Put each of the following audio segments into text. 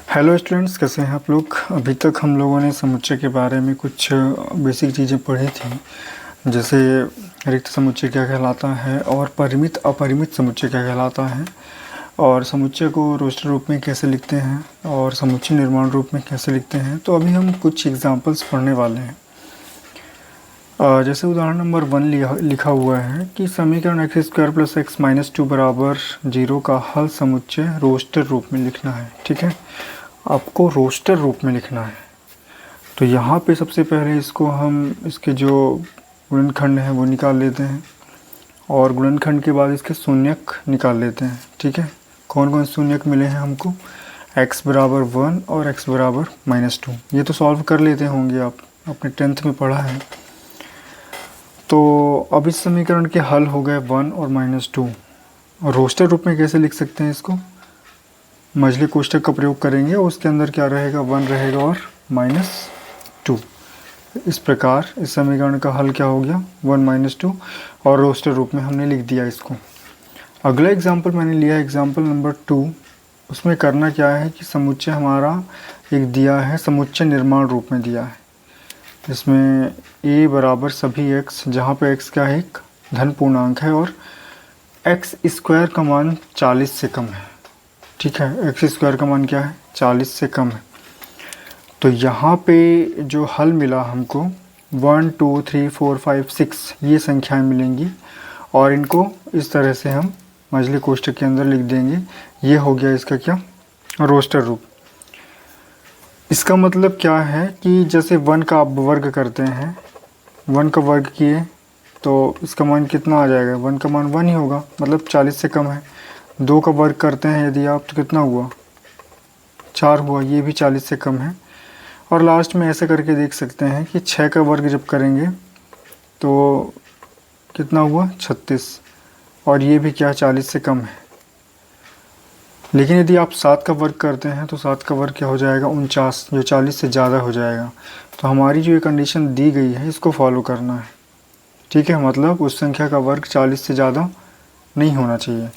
Hello students, कैसे हैं आप लोग। अभी तक हम लोगों ने समुच्चय के बारे में कुछ बेसिक चीज़ें पढ़ी थी, जैसे रिक्त समुच्चय क्या कहलाता है और परिमित अपरिमित समुच्चय क्या कहलाता है, और समुच्चय को रोस्टर रूप में कैसे लिखते हैं और समुच्चय निर्माण रूप में कैसे लिखते हैं। तो अभी हम कुछ एग्जांपल्स पढ़ने वाले हैं। जैसे उदाहरण नंबर 1 लिखा हुआ है कि समीकरण x square plus x minus 2 बराबर 0 का हल समुच्चय रोस्टर रूप में लिखना है। ठीक है, आपको रोस्टर रूप में लिखना है। तो यहाँ पे सबसे पहले इसको हम इसके जो गुणनखंड हैं वो निकाल लेते हैं, और गुणनखंड के बाद इसके शून्यक निकाल लेते हैं। ठीक है, कौन कौन शून्यक मिले हैं हमको, x बराबर 1 और x बराबर -2। ये तो सॉल्व कर लेते होंगे, आप अपने 10th में पढ़ा है। तो अब इस समीकरण के हल हो गए 1 और -2। और रोस्टर रूप में कैसे लिख सकते हैं इसको, मझले कोष्ठक का प्रयोग करेंगे और उसके अंदर क्या रहेगा, 1 रहेगा और -2। इस प्रकार इस समीकरण का हल क्या हो गया, 1 -2, और रोस्टर रूप में हमने लिख दिया इसको। अगला एग्जाम्पल मैंने लिया एग्जाम्पल नंबर 2। उसमें करना क्या है कि समुच्चय हमारा एक दिया है, समुच्चय निर्माण रूप में दिया है। इसमें a बराबर सभी x, जहाँ पे x क्या है, एक धन पूर्णांक है और x स्क्वायर का मान 40 से कम है। ठीक है, एक्स स्क्वायर का मान क्या है, 40 से कम है। तो यहाँ पे जो हल मिला हमको 1 2 3 4 5 6 ये संख्याएं मिलेंगी, और इनको इस तरह से हम मझले कोष्ठक के अंदर लिख देंगे। ये हो गया इसका क्या, रोस्टर रूप। इसका मतलब क्या है कि जैसे 1 का आप वर्ग करते हैं, 1 का वर्ग किए तो इसका मान कितना आ जाएगा, 1 का मान 1 ही होगा, मतलब 40 से कम है। 2 का वर्ग करते हैं यदि आप तो कितना हुआ, 4 हुआ, ये भी 40 से कम है। और लास्ट में ऐसे करके देख सकते हैं कि 6 का वर्ग जब करेंगे तो कितना हुआ, 36, और ये भी क्या, 40 से कम है। लेकिन यदि आप 7 का वर्ग करते हैं तो 7 का वर्ग क्या हो जाएगा, 49, जो 40 से ज़्यादा हो जाएगा। तो हमारी जो ये कंडीशन दी गई है इसको फॉलो करना है। ठीक है, मतलब उस संख्या का वर्ग 40 से ज़्यादा नहीं होना चाहिए।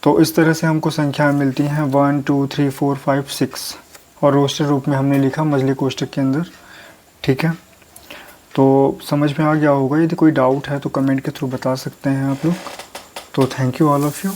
तो इस तरह से हमको संख्याएं मिलती हैं 1 2 3 4 5 6, और रोस्टर रूप में हमने लिखा मझले कोष्ठक के अंदर। ठीक है, तो समझ में आ गया होगा। यदि कोई डाउट है तो कमेंट के थ्रू बता सकते हैं आप लोग। तो thank you all of you.